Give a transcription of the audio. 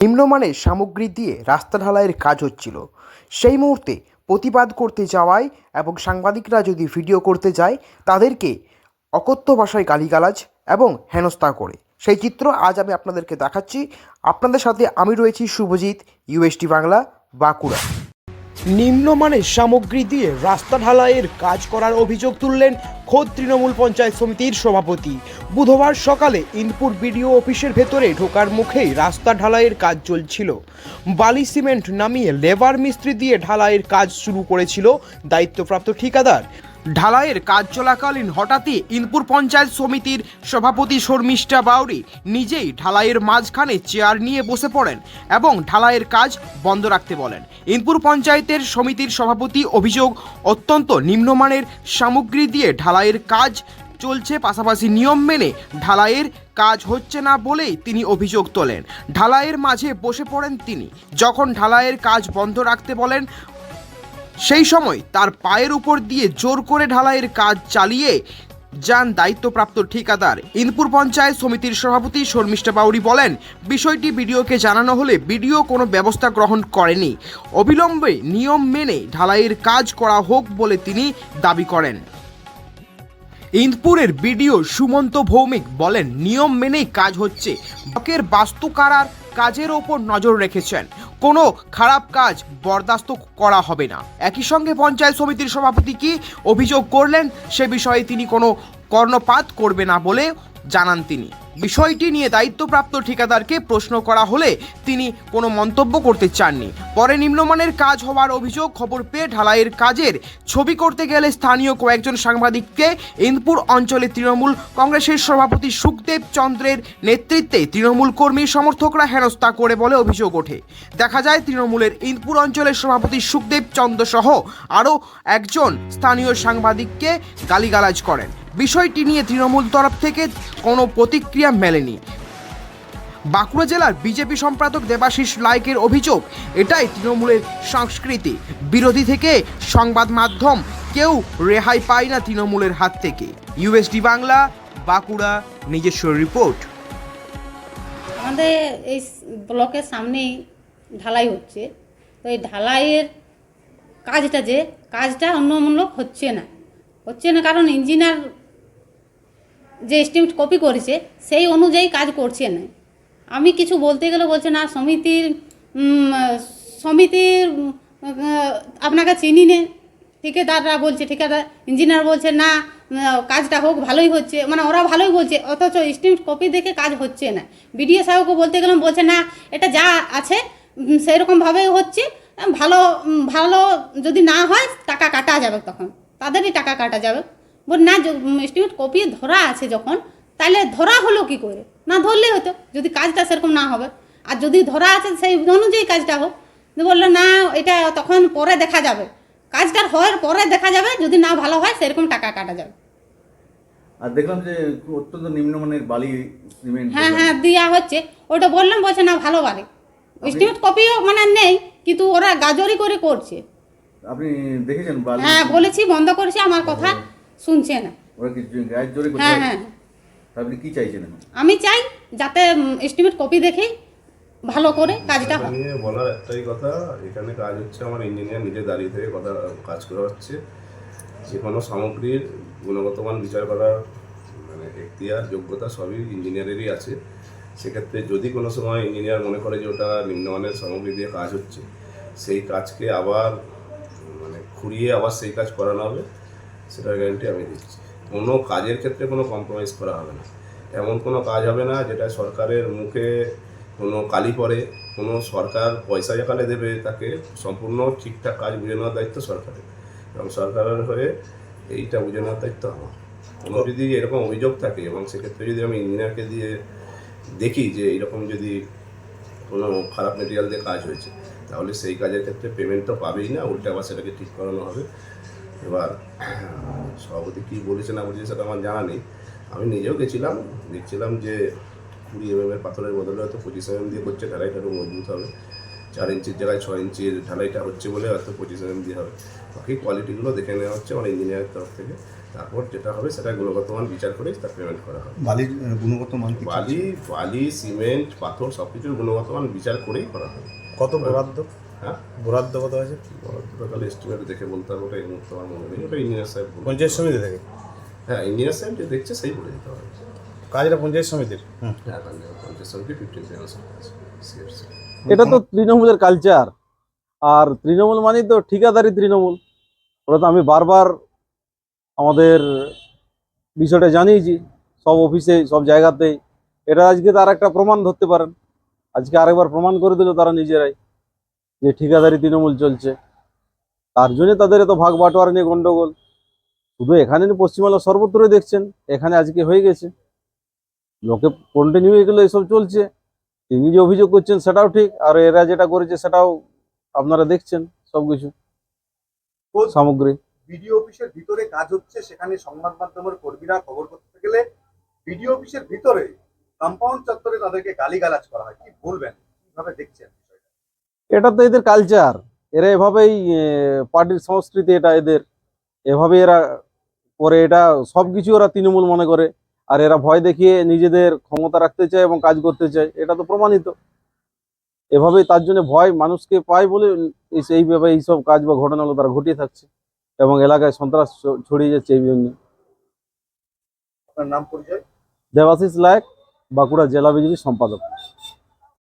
নিম্নমানের সামগ্রী দিয়ে রাস্তা ঢালাইয়ের কাজ হচ্ছিল। সেই মুহূর্তে প্রতিবাদ করতে যাওয়ায় এবং সাংবাদিকরা যদি ভিডিও করতে যায় তাদেরকে অকথ্য ভাষায় গালিগালাজ এবং হেনস্থা করে সেই চিত্র আজ আমি আপনাদেরকে দেখাচ্ছি। আপনাদের সাথে আমি রয়েছি শুভজিৎ, ইউএসটি বাংলা, বাঁকুড়া। নিম্নমানের সামগ্রী দিয়ে রাস্তা ঢালাইয়ের কাজ করার অভিযোগ তুললেন খোদ তৃণমূল পঞ্চায়েত সমিতির সভাপতি। বুধবার সকালে ইনপুর বিডিও অফিসের ভেতরে ঢোকার মুখেই রাস্তা ঢালাইয়ের কাজ চলছিল। বালি সিমেন্ট নামিয়ে লেবার মিস্ত্রি দিয়ে ঢালাইয়ের কাজ শুরু করেছিল দায়িত্বপ্রাপ্ত ঠিকাদার। ঢালাইয়ের কাজ চলাকালীন হঠাৎই ইনপুর পঞ্চায়েত সমিতির সভাপতি শর্মিষ্ঠা বাউরি নিজেই ঢালাইয়ের মাঝখানে চেয়ার নিয়ে বসে পড়েন এবং ঢালাইয়ের কাজ বন্ধ রাখতে বলেন। ইনপুর পঞ্চায়েতের সমিতির সভাপতি অভিযোগ, অত্যন্ত নিম্নমানের সামগ্রী দিয়ে ঢালাইয়ের কাজ চলছে, পাশাপাশি নিয়ম মেনে ঢালাইয়ের কাজ হচ্ছে না বলেই তিনি অভিযোগ তোলেন। ঢালাইয়ের মাঝে বসে পড়েন তিনি। যখন ঢালাইয়ের কাজ বন্ধ রাখতে বলেন সেই সময় তার পায়ের উপর দিয়ে জোর করে ঢালাইয়ের কাজ চালিয়ে যান দায়িত্বপ্রাপ্ত ঠিকাদার। ইনপুর পঞ্চায়েত সমিতির সভাপতি শর্মিষ্ঠা বাউরি বলেন, বিষয়টি বিডিওকে জানানো হলে বিডিও কোনো ব্যবস্থা গ্রহণ করেনি। অবিলম্বে নিয়ম মেনে ঢালাইয়ের কাজ করা হোক বলে তিনি দাবি করেন। ইন্দপুরের বিডিও সুমন্ত ভৌমিক বলেন, নিয়ম মেনেই কাজ হচ্ছে। ব্লকের বাস্তুকারার কাজের ওপর নজর রেখেছেন, কোনো খারাপ কাজ বরদাস্ত করা হবে না। একই সঙ্গে পঞ্চায়েত সমিতির সভাপতি কি অভিযোগ করলেন সে বিষয়ে তিনি কোনো কর্ণপাত করবে না বলে জানান তিনি। বিষয়টি নিয়ে দায়িত্বপ্রাপ্ত ঠিকাদারকে প্রশ্ন করা হলে তিনি কোনো মন্তব্য করতে চাননি। পরে নিম্নমানের কাজ হওয়ার অভিযোগ খবর পেয়ে ঢালাইয়ের কাজের ছবি করতে গেলে স্থানীয় কয়েকজন সাংবাদিককে ইন্দপুর অঞ্চলে তৃণমূল কংগ্রেসের সভাপতি সুখদেব চন্দ্রের নেতৃত্বে তৃণমূল কর্মী সমর্থকরা হেনস্থা করে বলে অভিযোগ ওঠে। দেখা যায় তৃণমূলের ইন্দপুর অঞ্চলের সভাপতি সুখদেব চন্দ্র সহ আরও একজন স্থানীয় সাংবাদিককে গালিগালাজ করেন। বিষয়টি নিয়ে তৃণমূল তরফ থেকে কোনো প্রতিক্রিয়া মেলেনি। বাঁকুড়া জেলার বিজেপি সম্পাদক দেবাশিস লাইকের অভিযোগ, এটাই তৃণমূলের সংস্কৃতি। বিরোধী থেকে সংবাদ মাধ্যম কেউ রেহাই পায় না তৃণমূলের হাত থেকে। ইউএসডি বাংলা, বাঁকুড়া, নিজস্ব রিপোর্ট। আমাদের এই ব্লকের সামনেই ঢালাই হচ্ছে, তো এই ঢালাইয়ের কাজটা অন্যমূলক হচ্ছে না কারণ ইঞ্জিনিয়ার যে এস্টিমেট কপি করেছে সেই অনুযায়ী কাজ করছে না। আমি কিছু বলতে গেলে বলছে না সমিতির আপনাকে চিনি নে। ঠিকাদাররা বলছে, ঠিকাদার ইঞ্জিনিয়ার বলছে না কাজটা হোক, ভালোই হচ্ছে, মানে ওরা ভালোই বলছে, অথচ এস্টিমেট কপি দেখে কাজ হচ্ছে না। বিডিও সাহেবকে বলতে গেলাম, বলছে না এটা যা আছে সেরকমভাবেই হচ্ছে, ভালো যদি না হয় টাকা কাটা যাবে, তখন তাদেরই টাকা কাটা যাবে। বল না, এস্টিমেট কপি ধরা আছে যখন, তাহলে ধরা হলো কি করে? না ধরলেই হতো যদি কাজটা সেরকম না হবে, আর যদি ধরা আছে সেই অনুযায়ী কাজটা হোক। বললো না এটা তখন পরে দেখা যাবে, কাজটার হওয়ার পরে দেখা যাবে, যদি না ভালো হয় সেরকম টাকা কাটা যাবে। আর দেখলাম যে অত্যন্ত নিম্নমানের বালি সিমেন্ট হ্যাঁ দেওয়া হচ্ছে, ওটা বললাম, বলছে না ভালো বালি। এস্টিমেট কপিও মানে নেই, কিন্তু ওরা গাজরি করে করছে। আপনি দেখেছেন বালি? হ্যাঁ বলেছি, বন্ধ করেছি, আমার কথা শুনছে না। ওরা কি গায়ের জোরে করছে? হ্যাঁ। আপনি কি চাইছেন? আমি চাই যাতে এস্টিমেট কপি দেখেই ভালো করে কাজটা হয়। নিয়ে বলার একটাই কথা, এখানে কাজ হচ্ছে, আমার ইঞ্জিনিয়ার নিজে দাঁড়িয়ে থেকে কাজ করা হচ্ছে। যে কোনো সামগ্রীর গুণগত মান বিচার করার এখতিয়ার, যোগ্যতা সবই ইঞ্জিনিয়ারেরই আছে। সেক্ষেত্রে যদি কোনো সময় ইঞ্জিনিয়ার মনে করে যে ওটা নিম্নমানের সামগ্রী দিয়ে কাজ হচ্ছে, সেই কাজকে আবার ঘুরিয়ে আবার সেই কাজ করানো হবে, সেটার গ্যারান্টি আমি দিচ্ছি। কোনো কাজের ক্ষেত্রে কোনো কম্প্রোমাইজ করা হবে না। এমন কোনো কাজ হবে না যেটা সরকারের মুখে কোনো কালি পড়ে। কোনো সরকার পয়সা যেখানে দেবে তাকে সম্পূর্ণ ঠিকঠাক কাজ বুঝে নেওয়ার দায়িত্ব সরকারের, এবং সরকারের হয়ে এইটা বুঝে নেওয়ার দায়িত্ব আমার। কোনো যদি এরকম অভিযোগ থাকে এবং সেক্ষেত্রে যদি আমি ইঞ্জিনিয়ারকে দিয়ে দেখি যে এইরকম যদি কোনো খারাপ মেটেরিয়াল দিয়ে কাজ হয়েছে, তাহলে সেই কাজের ক্ষেত্রে পেমেন্ট তো পাবেই না, উল্টে আবার সেটাকে ঠিক করানো হবে। এবার সভাপতি কী বলেছে না বলেছে সেটা আমার জানা নেই। আমি নিজেও দেখছিলাম যে 20 mm পাথরের বদলে হয়তো 25 mm দিয়ে করছে, ঢালাইটা একটু মজবুত হবে। 4 ইঞ্চির জায়গায় 6 ইঞ্চির ঢালাইটা হচ্ছে বলে হয়তো 25 mm দিয়ে হবে। বাকি কোয়ালিটিগুলো দেখে নেওয়া হচ্ছে আমার ইঞ্জিনিয়ারের তরফ থেকে। তারপর যেটা হবে সেটা গুণগত মান বিচার করে তার পেমেন্ট করা হবে। বালির গুণগত মান কি? বালি সিমেন্ট পাথর সব কিছুর গুণগত মান বিচার করেই করা হবে। কত বরাদ্দ? হ্যাঁ, বরাদ্দ কত আছে? তাহলে এস্টিমেট দেখে বলতে হবে, ওটা এই মুহূর্তে আমার মনে নেই, ওটা ইঞ্জিনিয়ার সাহেব বলবে। পঞ্চায়েত সমিতি থেকে? হ্যাঁ, ইঞ্জিনিয়ার সাহেব যে দেখছে সেই বলে দিতে হবে। কাজটা পঞ্চায়েত সমিতির? হ্যাঁ, পঞ্চায়েত সমিতি 15% আছে CFC। এটা তো তৃণমূলের কালচার, আর তৃণমূল মানেই তো ঠিকাদারি তৃণমূল। ওরা তো আমি বারবার আমাদের বিষয়টা জানিয়েছি সব অফিসে সব জায়গাতেই। এটা আজকে তার একটা প্রমাণ ধরতে পারেন, আজকে আরেকবার প্রমাণ করে দিল তারা নিজেরাই যে ঠিকাদারি তৃণমূল চলছে। তার জন্য তাদের এত ভাগ বাটোয়ারা নিয়ে গন্ডগোল। শুধু এখানে না, পশ্চিমবাংলা সর্বত্রই দেখছেন এখানে আজকে হয়ে গেছে। লোকে কন্টিনিউ এগুলো এসব চলছে। তিনি যে অভিযোগ করছেন সেটাও ঠিক, আর এরা যেটা করেছে সেটাও আপনারা দেখছেন সবকিছু সামগ্রী। বিডিও অফিসের ভিতরে কাজ হচ্ছে, সেখানে সংবাদ মাধ্যমের কর্মীরা খবর করতে গেলে বিডিও অফিসের ভিতরে কম্পাউন্ড চত্বরে তাদেরকে গালিগালাজ করা হয়। কি বলবেন, কিভাবে দেখছেন বিষয়টা? এটা তো এদের কালচার, এরা এভাবেই পার্টির সংস্কৃতি, এটা এদের এভাবে এরা করে। এটা সবকিছু ওরা তৃণমূল মনে করে, আর এরা ভয় দেখিয়ে নিজেদের ক্ষমতা রাখতে চায় এবং কাজ করতে চায়, এটা তো প্রমাণিত। এভাবেই তার জন্য ভয় মানুষকে পায় বলে এইভাবে এইসব কাজ বা ঘটনাগুলো তারা ঘটিয়ে থাকছে এবং এলাকায় সন্ত্রাস ছড়িয়ে যাচ্ছে এই জন্য। আপনার নাম পরিচয়? দেবাশিস লায়ক, বাঁকুড়া জেলা বিজেপি সম্পাদক।